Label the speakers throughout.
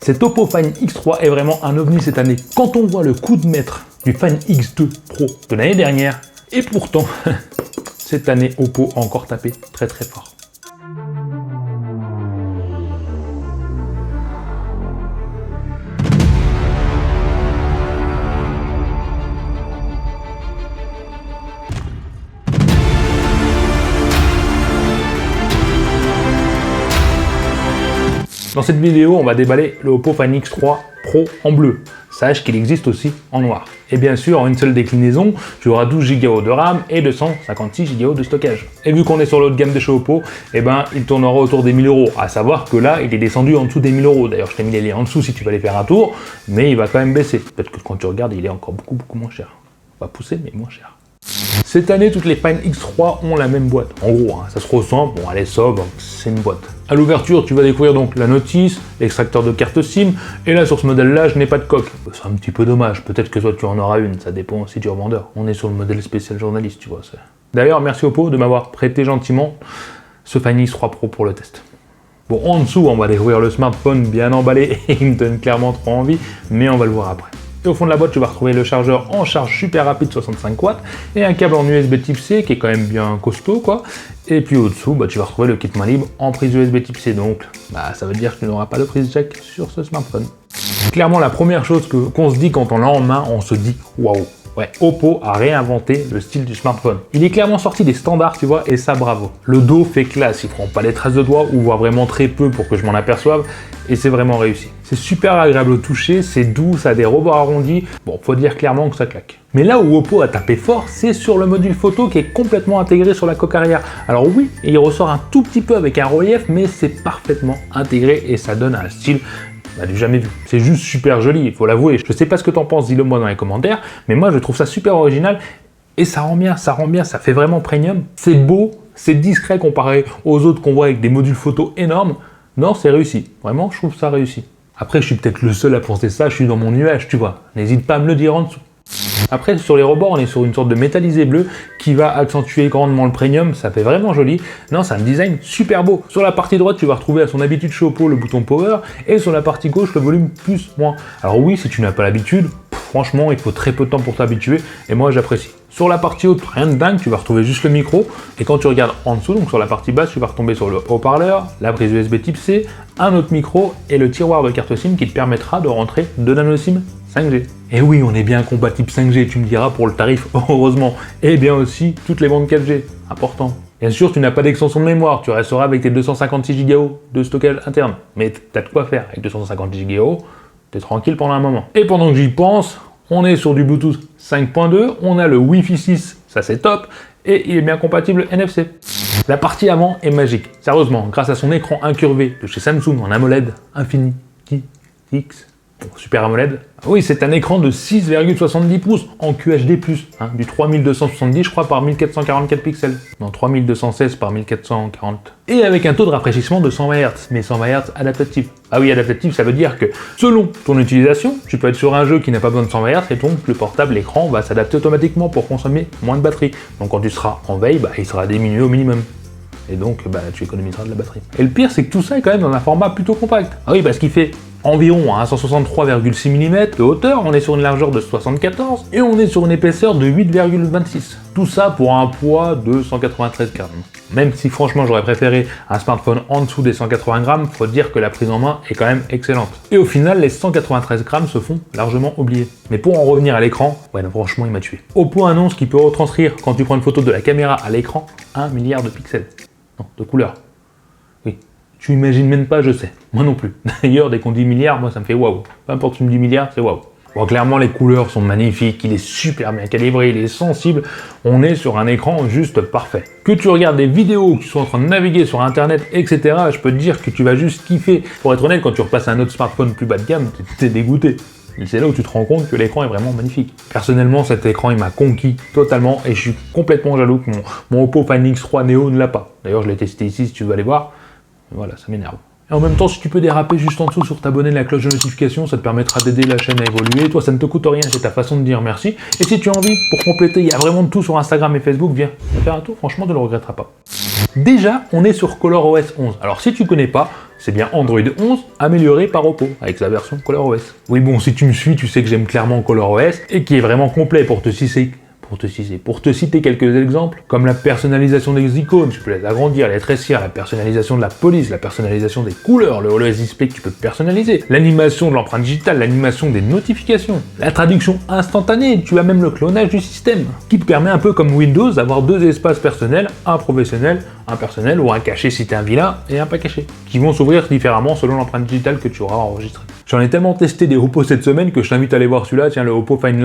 Speaker 1: Cet Oppo Find X3 est vraiment un ovni cette année. Quand on voit le coup de maître du Find X2 Pro de l'année dernière, et pourtant, cette année, Oppo a encore tapé très très fort. Dans cette vidéo, on va déballer le Oppo Find X3 Pro en bleu. Sache qu'il existe aussi en noir. Et bien sûr, en une seule déclinaison, tu auras 12 Go de RAM et 256 Go de stockage. Et vu qu'on est sur le haut de gamme de chez Oppo, eh ben, il tournera autour des 1000 €. À savoir que là, il est descendu en dessous des 1000 €. D'ailleurs, je t'ai mis les liens en dessous si tu vas aller faire un tour, mais il va quand même baisser. Peut-être que quand tu regardes, il est encore beaucoup moins cher. On va pousser, mais moins cher. Cette année, toutes les Find X3 ont la même boîte. En gros, ça se ressemble, bon, elle est sobre, c'est une boîte. À l'ouverture, tu vas découvrir donc la notice, l'extracteur de carte SIM, et là, sur ce modèle-là, je n'ai pas de coque. C'est un petit peu dommage, peut-être que toi, tu en auras une, ça dépend aussi du revendeur. On est sur le modèle spécial journaliste, tu vois. D'ailleurs, merci Oppo de m'avoir prêté gentiment ce Find X3 Pro pour le test. Bon, en dessous, on va découvrir le smartphone bien emballé, et il me donne clairement trop envie, mais on va le voir après. Et au fond de la boîte, tu vas retrouver le chargeur en charge super rapide 65 watts et un câble en USB Type C qui est quand même bien costaud, quoi. Et puis au-dessous, tu vas retrouver le kit main libre en prise USB Type C. Donc, ça veut dire que tu n'auras pas de prise jack sur ce smartphone. Clairement, la première chose qu'on se dit quand on l'a en main, on se dit waouh. Ouais, Oppo a réinventé le style du smartphone. Il est clairement sorti des standards, tu vois, et ça, bravo. Le dos fait classe, il prend pas les traces de doigts, ou voire vraiment très peu pour que je m'en aperçoive, et c'est vraiment réussi. C'est super agréable au toucher, c'est doux, ça a des rebords arrondis, bon, faut dire clairement que ça claque. Mais là où Oppo a tapé fort, c'est sur le module photo qui est complètement intégré sur la coque arrière. Alors oui, il ressort un tout petit peu avec un relief, mais c'est parfaitement intégré, et ça donne un style du jamais vu. C'est juste super joli, il faut l'avouer. Je sais pas ce que t'en penses, dis-le moi dans les commentaires, mais moi je trouve ça super original et ça rend bien, ça fait vraiment premium. C'est beau, c'est discret comparé aux autres qu'on voit avec des modules photo énormes. Non, c'est réussi. Vraiment, je trouve ça réussi. Après, je suis peut-être le seul à penser ça, je suis dans mon nuage, tu vois. N'hésite pas à me le dire en dessous. Après, sur les rebords, on est sur une sorte de métallisé bleu qui va accentuer grandement le premium, ça fait vraiment joli. Non, c'est un design super beau. Sur la partie droite, tu vas retrouver à son habitude chez Oppo le bouton Power, et sur la partie gauche, le volume plus/moins. Alors oui, si tu n'as pas l'habitude, franchement, il faut très peu de temps pour t'habituer, et moi, j'apprécie. Sur la partie haute, rien de dingue, tu vas retrouver juste le micro, et quand tu regardes en dessous, donc sur la partie basse, tu vas retomber sur le haut-parleur, la prise USB Type C, un autre micro, et le tiroir de carte SIM qui te permettra de rentrer 2 nano SIM 5G. Et oui, on est bien compatible 5G, tu me diras, pour le tarif, heureusement. Et bien aussi, toutes les bandes 4G, important. Bien sûr, tu n'as pas d'extension de mémoire, tu resteras avec tes 256 Go de stockage interne. Mais t'as de quoi faire, avec 256 Go, t'es tranquille pendant un moment. Et pendant que j'y pense, on est sur du Bluetooth 5.2, on a le Wi-Fi 6, ça c'est top, et il est bien compatible NFC. La partie avant est magique, sérieusement, grâce à son écran incurvé de chez Samsung en AMOLED Infinity X. Super AMOLED. Oui, c'est un écran de 6,70 pouces en QHD+, du 3270 je crois par 1444 pixels. Non, 3216 par 1440. Et avec un taux de rafraîchissement de 120 Hz, mais 120 Hz adaptatif. Ah oui, adaptatif, ça veut dire que selon ton utilisation, tu peux être sur un jeu qui n'a pas besoin de 120 Hz et donc le portable, l'écran va s'adapter automatiquement pour consommer moins de batterie. Donc quand tu seras en veille, il sera diminué au minimum. Et donc, tu économiseras de la batterie. Et le pire, c'est que tout ça est quand même dans un format plutôt compact. Ah oui, parce qu'il fait environ 163,6 mm de hauteur, on est sur une largeur de 74 et on est sur une épaisseur de 8,26. Tout ça pour un poids de 193 grammes. Même si franchement j'aurais préféré un smartphone en dessous des 180 grammes, faut dire que la prise en main est quand même excellente. Et au final, les 193 grammes se font largement oublier. Mais pour en revenir à l'écran, franchement il m'a tué. Oppo annonce qu'il peut retranscrire, quand tu prends une photo de la caméra à l'écran, 1 milliard de pixels. Non, de couleurs. Oui. Tu imagines même pas, je sais. Moi non plus. D'ailleurs, dès qu'on dit milliard, moi ça me fait waouh. Peu importe si tu me dis milliard, c'est waouh. Bon, clairement, les couleurs sont magnifiques, il est super bien calibré, il est sensible. On est sur un écran juste parfait. Que tu regardes des vidéos, que tu sois en train de naviguer sur internet, etc., je peux te dire que tu vas juste kiffer. Pour être honnête, quand tu repasses à un autre smartphone plus bas de gamme, t'es dégoûté. Et c'est là où tu te rends compte que l'écran est vraiment magnifique. Personnellement, cet écran, il m'a conquis totalement et je suis complètement jaloux que mon Oppo Find X3 Neo ne l'a pas. D'ailleurs, je l'ai testé ici si tu veux aller voir. Voilà, ça m'énerve. Et en même temps, si tu peux déraper juste en dessous sur t'abonner à la cloche de notification, ça te permettra d'aider la chaîne à évoluer. Toi, ça ne te coûte rien, c'est ta façon de dire merci. Et si tu as envie, pour compléter, il y a vraiment de tout sur Instagram et Facebook, viens faire un tour, franchement, tu ne le regretteras pas. Déjà, on est sur ColorOS 11. Alors si tu connais pas, c'est bien Android 11 amélioré par Oppo, avec sa version ColorOS. Oui bon, si tu me suis, tu sais que j'aime clairement ColorOS, et qui est vraiment complet pour te citer quelques exemples, comme la personnalisation des icônes, tu peux les agrandir, les rétrécir, la personnalisation de la police, la personnalisation des couleurs, le HoloLens Display que tu peux personnaliser, l'animation de l'empreinte digitale, l'animation des notifications, la traduction instantanée, tu as même le clonage du système, qui te permet un peu comme Windows d'avoir deux espaces personnels, un professionnel, un personnel ou un caché si t'es un vilain et un pas caché, qui vont s'ouvrir différemment selon l'empreinte digitale que tu auras enregistrée. J'en ai tellement testé des Oppo cette semaine que je t'invite à aller voir celui-là, tiens le Oppo Find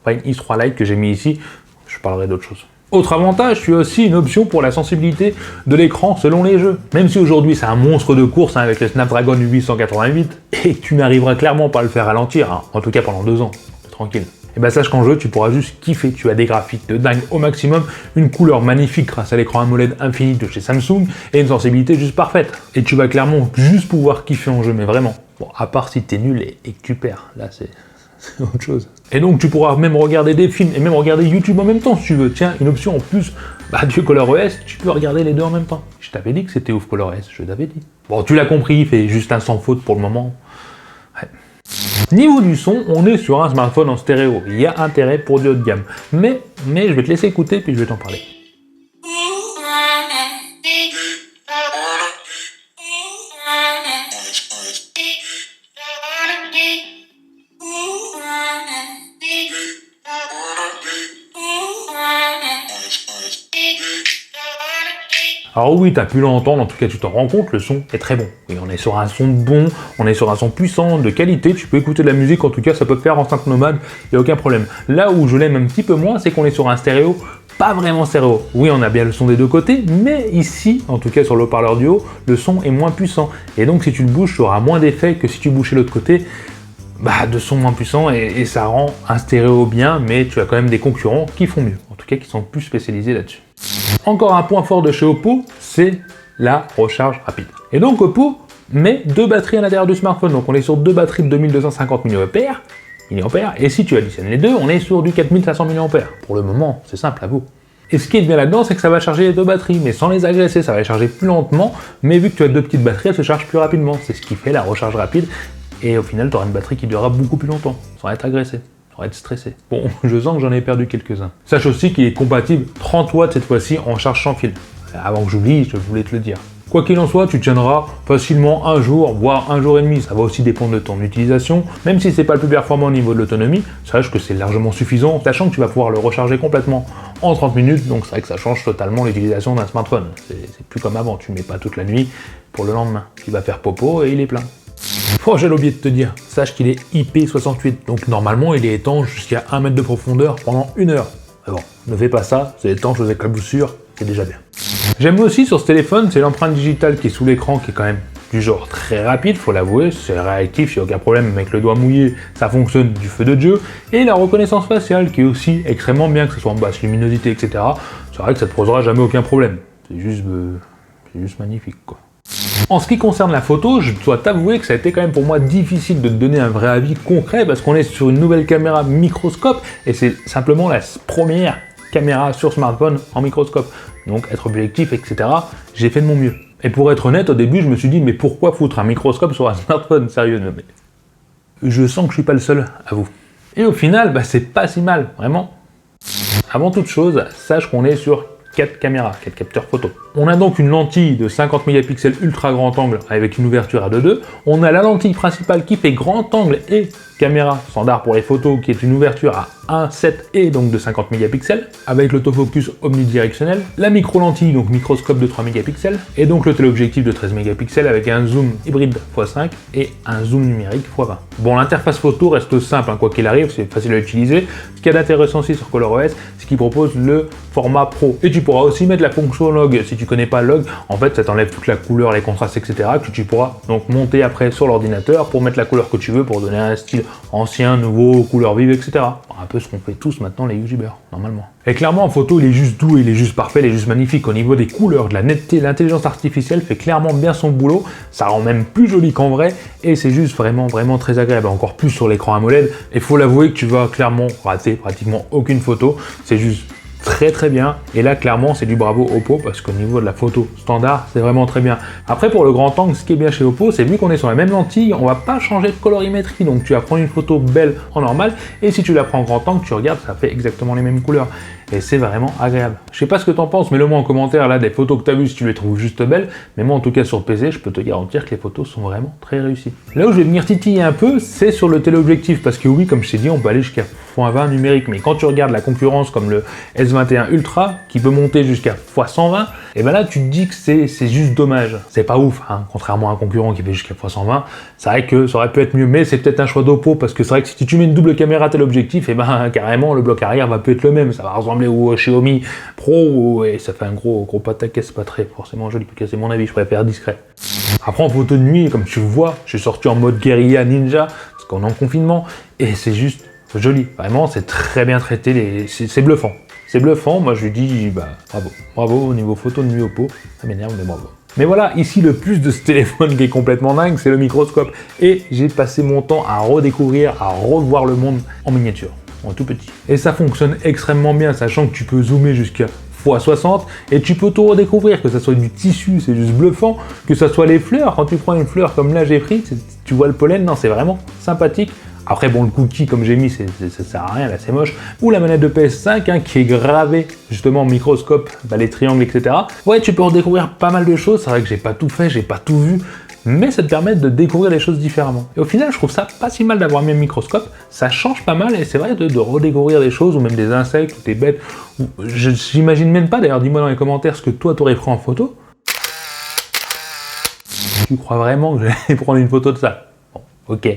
Speaker 1: X3 Lite que j'ai mis ici, je parlerai d'autre chose. Autre avantage, tu as aussi une option pour la sensibilité de l'écran selon les jeux. Même si aujourd'hui c'est un monstre de course avec le Snapdragon 888 et que tu n'arriveras clairement pas à le faire ralentir, en tout cas pendant 2 ans, tranquille. Et ben sache qu'en jeu tu pourras juste kiffer, tu as des graphiques de dingue au maximum, une couleur magnifique grâce à l'écran AMOLED infini de chez Samsung et une sensibilité juste parfaite. Et tu vas clairement juste pouvoir kiffer en jeu, mais vraiment. Bon, à part si t'es nul et que tu perds, là c'est autre chose. Et donc tu pourras même regarder des films et même regarder YouTube en même temps si tu veux. Tiens, une option en plus du ColorOS, tu peux regarder les deux en même temps. Je t'avais dit que c'était ouf ColorOS, je t'avais dit. Bon, tu l'as compris, il fait juste un sans faute pour le moment. Ouais. Niveau du son, on est sur un smartphone en stéréo. Il y a intérêt pour du haut de gamme. Mais je vais te laisser écouter puis je vais t'en parler. Alors oui, tu as pu l'entendre, en tout cas tu t'en rends compte, le son est très bon. Oui, on est sur un son bon, on est sur un son puissant, de qualité, tu peux écouter de la musique, en tout cas ça peut te faire en simple nomade, il n'y a aucun problème. Là où je l'aime un petit peu moins, c'est qu'on est sur un stéréo, pas vraiment stéréo. Oui, on a bien le son des deux côtés, mais ici, en tout cas sur le haut-parleur du haut, le son est moins puissant. Et donc si tu le bouges, tu auras moins d'effet que si tu bouges de l'autre côté, de son moins puissant et ça rend un stéréo bien, mais tu as quand même des concurrents qui font mieux, en tout cas qui sont plus spécialisés là-dessus. Encore un point fort de chez Oppo, c'est la recharge rapide. Et donc Oppo met 2 batteries à l'intérieur du smartphone, donc on est sur 2 batteries de 2250 mAh, et si tu additionnes les deux, on est sur du 4500 mAh. Pour le moment, c'est simple à vous. Et ce qui est bien là-dedans, c'est que ça va charger les 2 batteries, mais sans les agresser, ça va les charger plus lentement, mais vu que tu as 2 petites batteries, elles se chargent plus rapidement. C'est ce qui fait la recharge rapide, et au final, tu auras une batterie qui durera beaucoup plus longtemps, sans être agressée. Être stressé. Bon, je sens que j'en ai perdu quelques-uns. Sache aussi qu'il est compatible 30 watts cette fois-ci en charge sans fil. Avant que j'oublie, je voulais te le dire. Quoi qu'il en soit, tu tiendras facilement un jour, voire un jour et demi. Ça va aussi dépendre de ton utilisation. Même si c'est pas le plus performant au niveau de l'autonomie, sache que c'est largement suffisant, sachant que tu vas pouvoir le recharger complètement en 30 minutes. Donc c'est vrai que ça change totalement l'utilisation d'un smartphone. C'est plus comme avant, tu mets pas toute la nuit pour le lendemain. Il va faire popo et il est plein. Oh, j'ai oublié de te dire, sache qu'il est IP68, donc normalement il est étanche jusqu'à 1 mètre de profondeur pendant 1 heure. Mais bon, ne fais pas ça, c'est étanche aux éclaboussures, c'est déjà bien. J'aime aussi sur ce téléphone, c'est l'empreinte digitale qui est sous l'écran, qui est quand même du genre très rapide, faut l'avouer, c'est réactif, il n'y a aucun problème, avec le doigt mouillé, ça fonctionne du feu de Dieu, et la reconnaissance faciale qui est aussi extrêmement bien, que ce soit en basse luminosité, etc. C'est vrai que ça te posera jamais aucun problème, c'est juste magnifique quoi. En ce qui concerne la photo, je dois t'avouer que ça a été quand même pour moi difficile de te donner un vrai avis concret parce qu'on est sur une nouvelle caméra microscope et c'est simplement la première caméra sur smartphone en microscope. Donc être objectif, etc. J'ai fait de mon mieux. Et pour être honnête, au début, je me suis dit mais pourquoi foutre un microscope sur un smartphone, sérieux, mais je sens que je suis pas le seul à vous. Et au final, c'est pas si mal, vraiment. Avant toute chose, sache qu'on est sur 4 caméras, 4 capteurs photo. On a donc une lentille de 50 mégapixels ultra grand angle avec une ouverture à 2.2. On a la lentille principale qui fait grand angle et caméra standard pour les photos qui est une ouverture à 1.7 et donc de 50 mégapixels avec l'autofocus omnidirectionnel, la micro lentille donc microscope de 3 mégapixels et donc le téléobjectif de 13 mégapixels avec un zoom hybride x5 et un zoom numérique x20. Bon, l'interface photo reste simple, quoi qu'il arrive, c'est facile à utiliser. Ce qu'il y a d'intéressant aussi sur ColorOS, c'est qu'il propose le format pro et tu pourras aussi mettre la fonction log. Si tu connais pas log, en fait ça t'enlève toute la couleur, les contrastes, etc. que tu pourras donc monter après sur l'ordinateur pour mettre la couleur que tu veux pour donner un style ancien, nouveau, couleur vive, etc. Un peu ce qu'on fait tous maintenant les youtubeurs, normalement. Et clairement en photo il est juste doux, il est juste parfait, il est juste magnifique. Au niveau des couleurs, de la netteté, l'intelligence artificielle fait clairement bien son boulot. Ça rend même plus joli qu'en vrai et c'est juste vraiment très agréable. Encore plus sur l'écran AMOLED. Et faut l'avouer que tu vas clairement rater pratiquement aucune photo. C'est juste très bien, et là clairement c'est du bravo Oppo parce qu'au niveau de la photo standard c'est vraiment très bien. Après pour le grand angle, ce qui est bien chez Oppo, c'est vu qu'on est sur la même lentille, on va pas changer de colorimétrie, donc tu vas prendre une photo belle en normal et si tu la prends en grand angle, tu regardes, ça fait exactement les mêmes couleurs et c'est vraiment agréable. Je sais pas ce que t'en penses, mets-le moi en commentaire là des photos que t'as vues si tu les trouves juste belles, mais moi en tout cas sur le PC je peux te garantir que les photos sont vraiment très réussies. Là où je vais venir titiller un peu, c'est sur le téléobjectif parce que oui, comme je t'ai dit, on peut aller jusqu'à x20 numérique, mais quand tu regardes la concurrence comme le S21 Ultra qui peut monter jusqu'à x120, et ben là tu te dis que c'est juste dommage. C'est pas ouf, hein, contrairement à un concurrent qui fait jusqu'à x120, c'est vrai que ça aurait pu être mieux, mais c'est peut-être un choix d'Oppo parce que c'est vrai que si tu mets une double caméra téléobjectif, et ben carrément le bloc arrière va plus être le même, ça va ressembler au Xiaomi Pro et ça fait un gros pataquès, c'est pas très forcément joli, parce que c'est mon avis, je préfère discret. Après en photo de nuit, comme tu vois, je suis sorti en mode guérilla ninja parce qu'on est en confinement et c'est juste joli, vraiment c'est très bien traité, c'est bluffant. C'est bluffant, moi je lui dis bah bravo au niveau photo de nuit Oppo, ça m'énerve mais bravo. Mais voilà, ici le plus de ce téléphone qui est complètement dingue, c'est le microscope. Et j'ai passé mon temps à redécouvrir, à revoir le monde en miniature, en tout petit. Et ça fonctionne extrêmement bien, sachant que tu peux zoomer jusqu'à x60 et tu peux tout redécouvrir, que ça soit du tissu, c'est juste bluffant, que ça soit les fleurs, quand tu prends une fleur comme là j'ai pris, tu vois le pollen, non c'est vraiment sympathique. Après bon, le cookie comme j'ai mis, ça sert à rien, là c'est moche. Ou la manette de PS5 hein, qui est gravée justement en microscope, bah, les triangles etc. Ouais, tu peux redécouvrir pas mal de choses, c'est vrai que j'ai pas tout fait, j'ai pas tout vu, mais ça te permet de découvrir les choses différemment. Et au final, je trouve ça pas si mal d'avoir mis un microscope, ça change pas mal et c'est vrai de redécouvrir des choses, ou même des insectes, ou des bêtes. J'imagine même pas, d'ailleurs dis-moi dans les commentaires ce que toi t'aurais pris en photo. Tu crois vraiment que j'allais prendre une photo de ça? Bon, ok.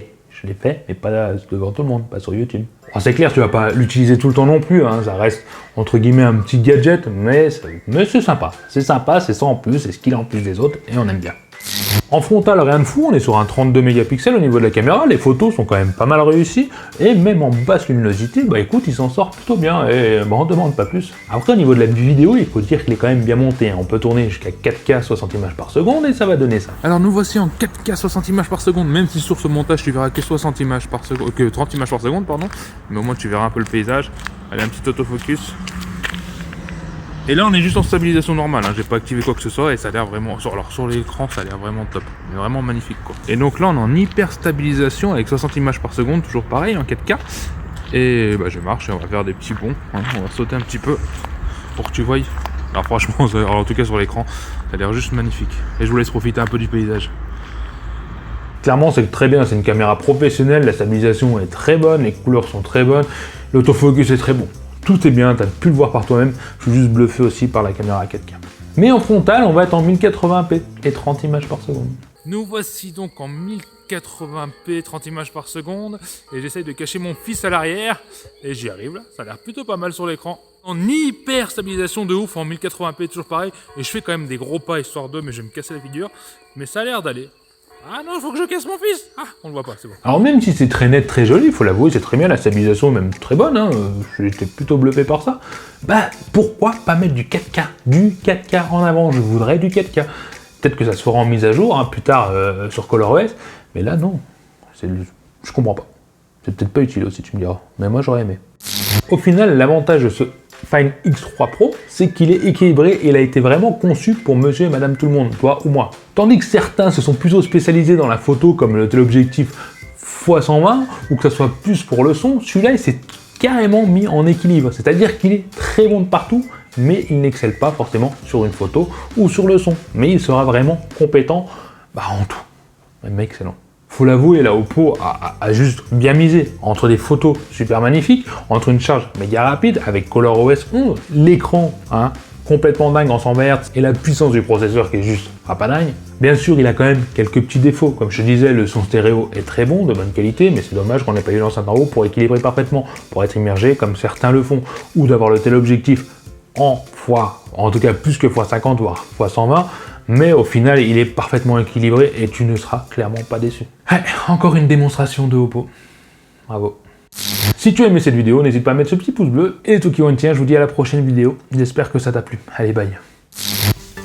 Speaker 1: Je l'ai fait, mais pas devant tout le monde, pas sur YouTube. Alors c'est clair, tu vas pas l'utiliser tout le temps non plus, hein, ça reste entre guillemets un petit gadget, mais c'est sympa. C'est sympa, c'est ça en plus, c'est ce qu'il a en plus des autres, et on aime bien. En frontal, rien de fou, on est sur un 32 mégapixels au niveau de la caméra, les photos sont quand même pas mal réussies, et même en basse luminosité, bah écoute, il s'en sort plutôt bien, et bah on demande pas plus. Après, au niveau de la vidéo, il faut dire qu'il est quand même bien monté, hein. On peut tourner jusqu'à 4K 60 images par seconde, et ça va donner ça. Alors nous voici en 4K 60 images par seconde, même si sur ce montage tu verras que 60 images par seconde, que 30 images par seconde, pardon, mais au moins tu verras un peu le paysage. Allez, un petit autofocus. Et là on est juste en stabilisation normale, hein. J'ai pas activé quoi que ce soit et ça a l'air vraiment, alors sur l'écran ça a l'air vraiment top, mais vraiment magnifique quoi. Et donc là on est en hyper stabilisation avec 60 images par seconde, toujours pareil en 4K. Et bah je marche et on va faire des petits bonds, hein. On va sauter un petit peu pour que tu voyes. Alors franchement, alors en tout cas sur l'écran, ça a l'air juste magnifique. Et je vous laisse profiter un peu du paysage. Clairement c'est très bien, c'est une caméra professionnelle, la stabilisation est très bonne, les couleurs sont très bonnes, l'autofocus est très bon. Tout est bien, tu as pu le voir par toi-même, je suis juste bluffé aussi par la caméra 4K. Mais en frontal, on va être en 1080p et 30 images par seconde. Nous voici donc en 1080p, 30 images par seconde, et j'essaye de cacher mon fils à l'arrière, et j'y arrive là, ça a l'air plutôt pas mal sur l'écran. En hyper stabilisation de ouf, en 1080p, toujours pareil, et je fais quand même des gros pas histoire de, mais je vais me casser la figure, mais ça a l'air d'aller. Ah non, il faut que je casse mon fils. Ah, on le voit pas, c'est bon. Alors même si c'est très net, très joli, il faut l'avouer, c'est très bien, la stabilisation même très bonne, hein, j'étais plutôt bluffé par ça. Bah, pourquoi pas mettre du 4K? Du 4K en avant, je voudrais du 4K. Peut-être que ça se fera en mise à jour, hein, plus tard sur ColorOS, mais là non, je comprends pas. C'est peut-être pas utile aussi, tu me diras, mais moi j'aurais aimé. Au final, l'avantage de ce Find X3 Pro, c'est qu'il est équilibré et il a été vraiment conçu pour monsieur et madame tout le monde, toi ou moi. Tandis que certains se sont plutôt spécialisés dans la photo comme le téléobjectif x120 ou que ça soit plus pour le son, celui-là il s'est carrément mis en équilibre, c'est-à-dire qu'il est très bon de partout, mais il n'excelle pas forcément sur une photo ou sur le son, mais il sera vraiment compétent en tout, même excellent. Faut l'avouer, la Oppo a juste bien misé entre des photos super magnifiques, entre une charge méga rapide avec ColorOS 11, l'écran complètement dingue en 100 Hz et la puissance du processeur qui est juste pas dingue. Bien sûr, il a quand même quelques petits défauts. Comme je te disais, le son stéréo est très bon, de bonne qualité, mais c'est dommage qu'on n'ait pas eu l'enceinte en haut pour équilibrer parfaitement, pour être immergé comme certains le font, ou d'avoir le téléobjectif en tout cas plus que x50 voire x120. Mais au final, il est parfaitement équilibré et tu ne seras clairement pas déçu. Ouais, encore une démonstration de Oppo. Bravo. Si tu as aimé cette vidéo, n'hésite pas à mettre ce petit pouce bleu. Et les Tokiwan, tiens, je vous dis à la prochaine vidéo. J'espère que ça t'a plu. Allez, bye.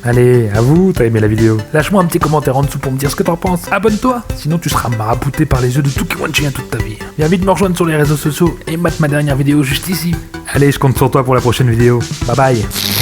Speaker 1: Allez, à vous, t'as aimé la vidéo. Lâche-moi un petit commentaire en dessous pour me dire ce que t'en penses. Abonne-toi, sinon tu seras marabouté par les yeux de Tokiwan toute ta vie. Viens vite me rejoindre sur les réseaux sociaux et mate ma dernière vidéo juste ici. Allez, je compte sur toi pour la prochaine vidéo. Bye bye.